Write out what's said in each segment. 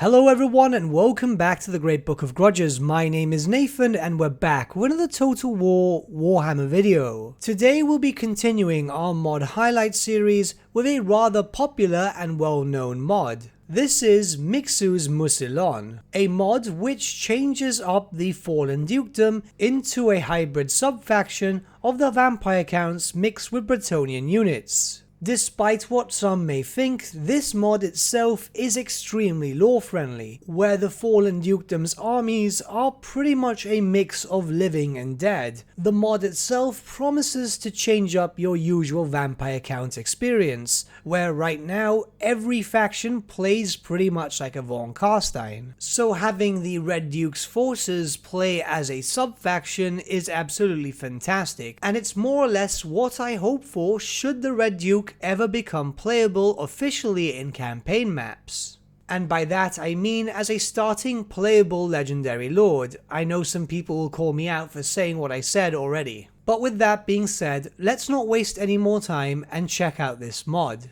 Hello everyone and welcome back to the Great Book of Grudges. My name is Nathan and we're back with another Total War Warhammer video. Today we'll be continuing our mod highlight series with a rather popular and well-known mod. This is Mixu's Mousillon, a mod which changes up the Fallen Dukedom into a hybrid sub-faction of the vampire counts mixed with Bretonnian units. Despite what some may think, this mod itself is extremely lore-friendly, where the Fallen Dukedom's armies are pretty much a mix of living and dead. The mod itself promises to change up your usual vampire count experience, where right now every faction plays pretty much like a Von Carstein. So having the Red Duke's forces play as a sub-faction is absolutely fantastic, and it's more or less what I hope for should the Red Duke ever become playable officially in campaign maps. And by that I mean as a starting playable legendary lord. I know some people will call me out for saying what I said already. But with that being said, let's not waste any more time and check out this mod.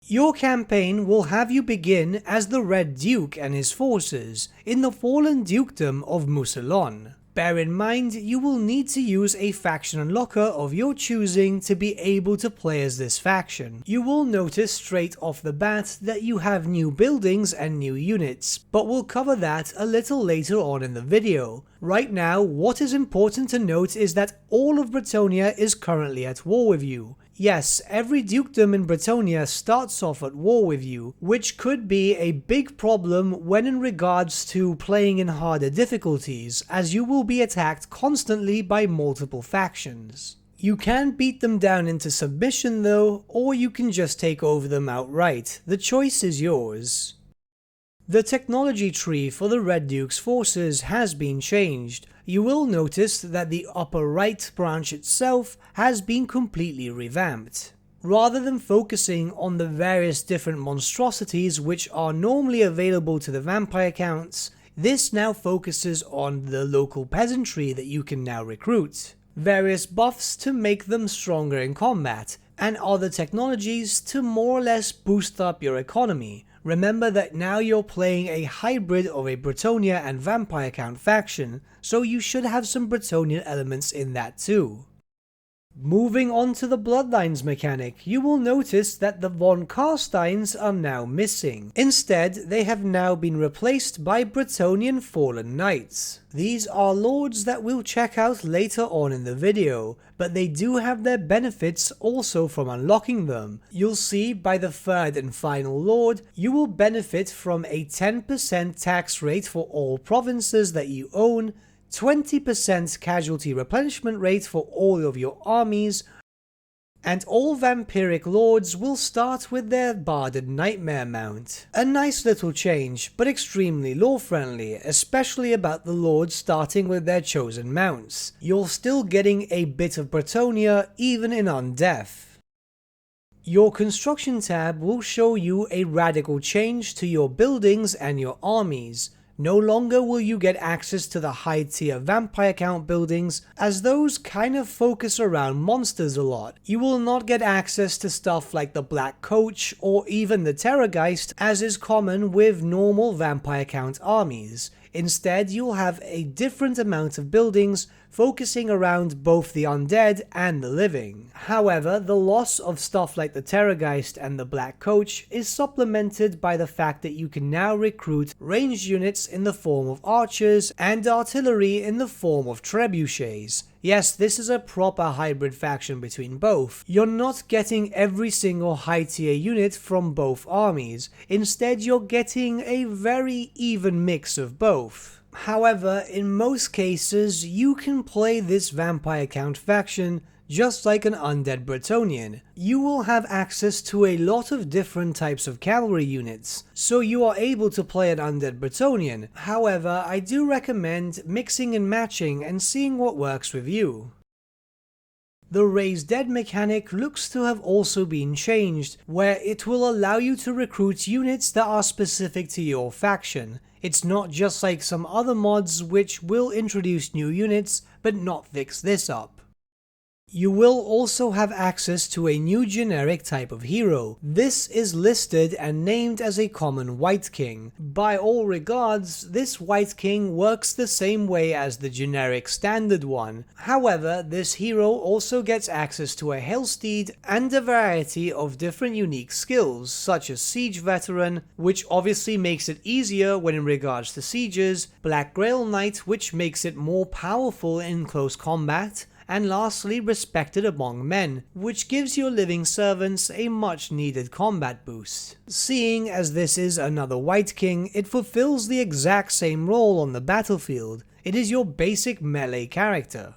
Your campaign will have you begin as the Red Duke and his forces in the Fallen Dukedom of Mousillon. Bear in mind, you will need to use a faction unlocker of your choosing to be able to play as this faction. You will notice straight off the bat that you have new buildings and new units, but we'll cover that a little later on in the video. Right now, what is important to note is that all of Bretonnia is currently at war with you. Yes, every dukedom in Bretonnia starts off at war with you, which could be a big problem when in regards to playing in harder difficulties, as you will be attacked constantly by multiple factions. You can beat them down into submission though, or you can just take over them outright. The choice is yours. The technology tree for the Red Duke's forces has been changed. You will notice that the upper right branch itself has been completely revamped. Rather than focusing on the various different monstrosities which are normally available to the vampire counts, this now focuses on the local peasantry that you can now recruit, various buffs to make them stronger in combat, and other technologies to more or less boost up your economy. Remember that now you're playing a hybrid of a Bretonnia and vampire count faction, so you should have some Bretonnian elements in that too. Moving on to the Bloodlines mechanic, you will notice that the Von Carsteins are now missing. Instead, they have now been replaced by Bretonnian Fallen Knights. These are lords that we'll check out later on in the video, but they do have their benefits also from unlocking them. You'll see by the third and final lord, you will benefit from a 10% tax rate for all provinces that you own, 20% casualty replenishment rate for all of your armies, and all vampiric lords will start with their Barded Nightmare mount. A nice little change, but extremely lore friendly, especially about the lords starting with their chosen mounts. You're still getting a bit of Bretonnia even in Undeath. Your construction tab will show you a radical change to your buildings and your armies. No longer will you get access to the high tier vampire count buildings, as those kind of focus around monsters a lot. You will not get access to stuff like the Black Coach or even the Terrorgeist, as is common with normal vampire count armies. Instead, you'll have a different amount of buildings focusing around both the undead and the living. However, the loss of stuff like the Terrorgeist and the Black Coach is supplemented by the fact that you can now recruit ranged units in the form of archers and artillery in the form of trebuchets. Yes, this is a proper hybrid faction between both. You're not getting every single high tier unit from both armies. Instead, you're getting a very even mix of both. However, in most cases, you can play this vampire count faction just like an undead Bretonnian. You will have access to a lot of different types of cavalry units, so you are able to play an undead Bretonnian. However, I do recommend mixing and matching and seeing what works with you. The Raise Dead mechanic looks to have also been changed, where it will allow you to recruit units that are specific to your faction. It's not just like some other mods which will introduce new units but not fix this up. You will also have access to a new generic type of hero. This is listed and named as a common White King. By all regards, this White King works the same way as the generic standard one. However, this hero also gets access to a Hellsteed and a variety of different unique skills, such as Siege Veteran, which obviously makes it easier when in regards to sieges, Black Grail Knight, which makes it more powerful in close combat, and lastly Respected Among Men, which gives your living servants a much needed combat boost. Seeing as this is another White King, it fulfills the exact same role on the battlefield. It is your basic melee character.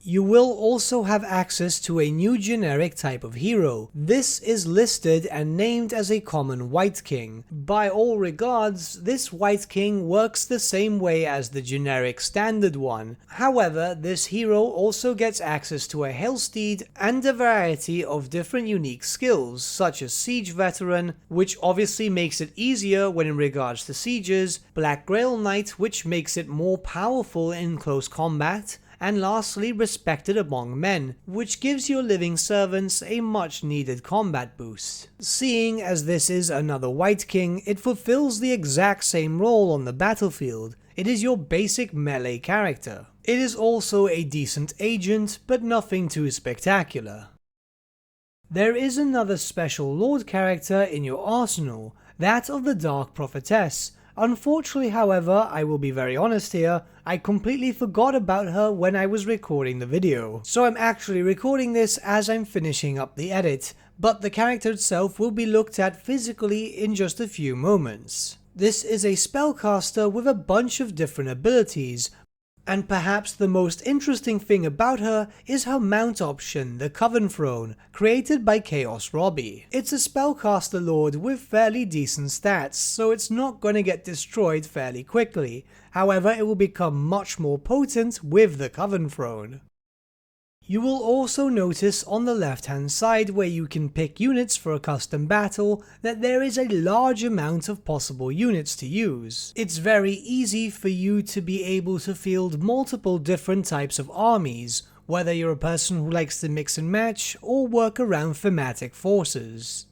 You will also have access to a new generic type of hero. This is listed and named as a common White King. By all regards, this White King works the same way as the generic standard one. However, this hero also gets access to a Hellsteed and a variety of different unique skills, such as Siege Veteran, which obviously makes it easier when in regards to sieges, Black Grail Knight, which makes it more powerful in close combat, and lastly Respected Among Men, which gives your living servants a much needed combat boost. Seeing as this is another White King, it fulfills the exact same role on the battlefield. It is your basic melee character. It is also a decent agent, but nothing too spectacular. There is another special Lord character in your arsenal, that of the Dark Prophetess. Unfortunately, however, I will be very honest here, I completely forgot about her when I was recording the video. So I'm actually recording this as I'm finishing up the edit, but the character itself will be looked at physically in just a few moments. This is a spellcaster with a bunch of different abilities, and perhaps the most interesting thing about her is her mount option, the Coven Throne, created by Chaos Robbie. It's a spellcaster lord with fairly decent stats, so it's not going to get destroyed fairly quickly. However, it will become much more potent with the Coven Throne. You will also notice on the left hand side where you can pick units for a custom battle that there is a large amount of possible units to use. It's very easy for you to be able to field multiple different types of armies, whether you're a person who likes to mix and match or work around thematic forces.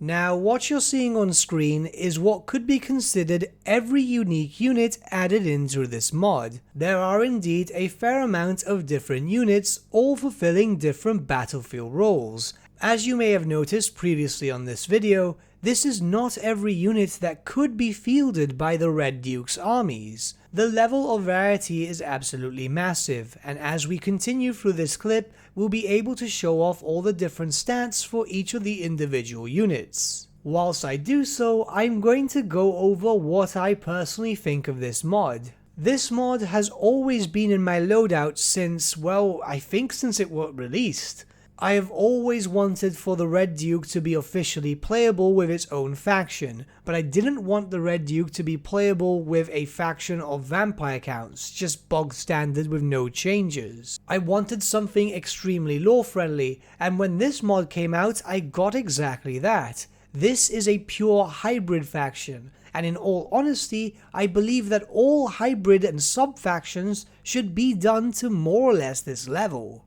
Now, what you're seeing on screen is what could be considered every unique unit added into this mod. There are indeed a fair amount of different units, all fulfilling different battlefield roles. As you may have noticed previously on this video, this is not every unit that could be fielded by the Red Duke's armies. The level of variety is absolutely massive, and as we continue through this clip, we'll be able to show off all the different stats for each of the individual units. Whilst I do so, I'm going to go over what I personally think of this mod. This mod has always been in my loadout since, well, I think since it was released. I have always wanted for the Red Duke to be officially playable with its own faction, but I didn't want the Red Duke to be playable with a faction of vampire counts, just bog standard with no changes. I wanted something extremely lore friendly, and when this mod came out I got exactly that. This is a pure hybrid faction, and in all honesty, I believe that all hybrid and sub-factions should be done to more or less this level.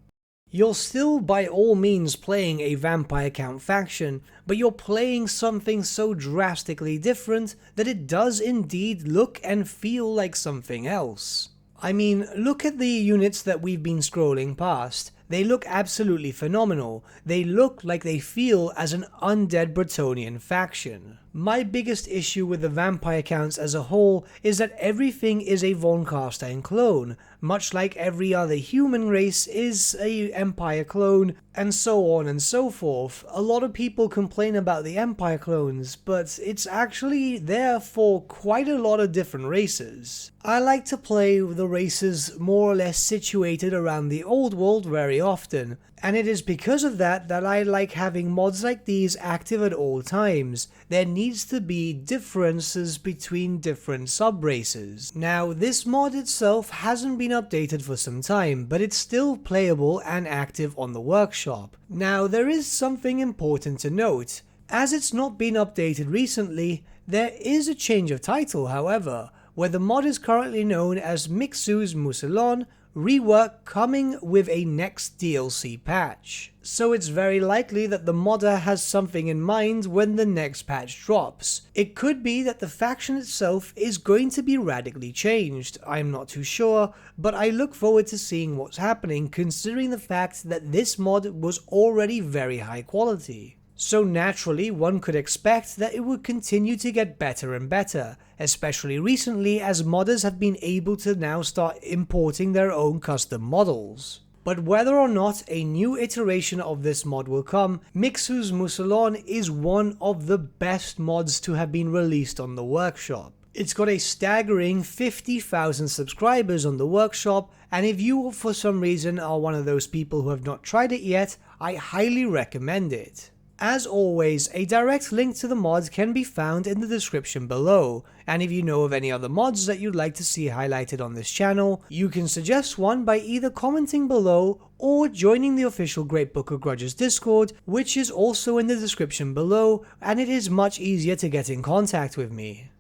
You're still by all means playing a vampire count faction, but you're playing something so drastically different that it does indeed look and feel like something else. I mean, look at the units that we've been scrolling past. They look absolutely phenomenal. They look like they feel as an undead Bretonnian faction. My biggest issue with the vampire counts as a whole is that everything is a Von Carstein clone, much like every other human race is a Empire clone, and so on and so forth. A lot of people complain about the Empire clones, but it's actually there for quite a lot of different races. I like to play the races more or less situated around the old world very often, and it is because of that that I like having mods like these active at all times. There needs to be differences between different sub-races. Now, this mod itself hasn't been updated for some time, but it's still playable and active on the workshop. Now, there is something important to note. As it's not been updated recently, there is a change of title, however, where the mod is currently known as Mixu's Mousillon, rework coming with a next DLC patch. So it's very likely that the modder has something in mind when the next patch drops. It could be that the faction itself is going to be radically changed, I'm not too sure, but I look forward to seeing what's happening considering the fact that this mod was already very high quality. So naturally, one could expect that it would continue to get better and better, especially recently as modders have been able to now start importing their own custom models. But whether or not a new iteration of this mod will come, Mixu's Mousillon is one of the best mods to have been released on the workshop. It's got a staggering 50,000 subscribers on the workshop, and if you for some reason are one of those people who have not tried it yet, I highly recommend it. As always, a direct link to the mod can be found in the description below, and if you know of any other mods that you'd like to see highlighted on this channel, you can suggest one by either commenting below or joining the official Great Book of Grudges Discord, which is also in the description below, and it is much easier to get in contact with me.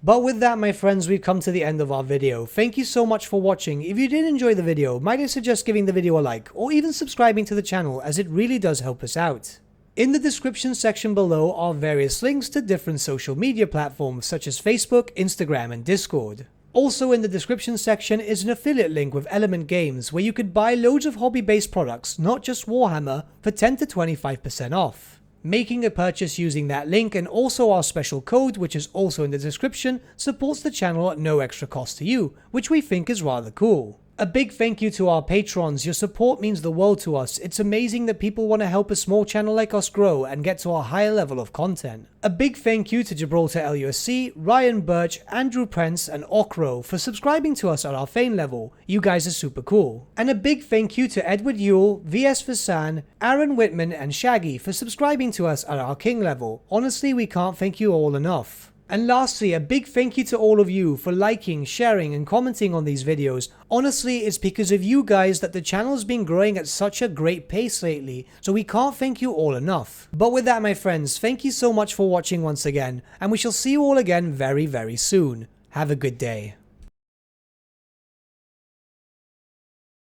But with that, my friends, we've come to the end of our video. Thank you so much for watching. If you did enjoy the video, might I suggest giving the video a like, or even subscribing to the channel, as it really does help us out. In the description section below are various links to different social media platforms such as Facebook, Instagram, and Discord. Also in the description section is an affiliate link with Element Games where you could buy loads of hobby-based products, not just Warhammer, for 10 to 25% off. Making a purchase using that link and also our special code, which is also in the description, supports the channel at no extra cost to you, which we think is rather cool. A big thank you to our patrons. Your support means the world to us. It's amazing that people want to help a small channel like us grow and get to a higher level of content. A big thank you to Gibraltar LUSC, Ryan Bertsche, Andrew Prince, and Okro for subscribing to us at our Fane level. You guys are super cool. And a big thank you to Edward Yule, VS Vasan, Aaron Whitman, and Shaggy for subscribing to us at our King level. Honestly, we can't thank you all enough. And lastly, a big thank you to all of you for liking, sharing, and commenting on these videos. Honestly, it's because of you guys that the channel has been growing at such a great pace lately, so we can't thank you all enough. But with that, my friends, thank you so much for watching once again, and we shall see you all again very, very soon. Have a good day.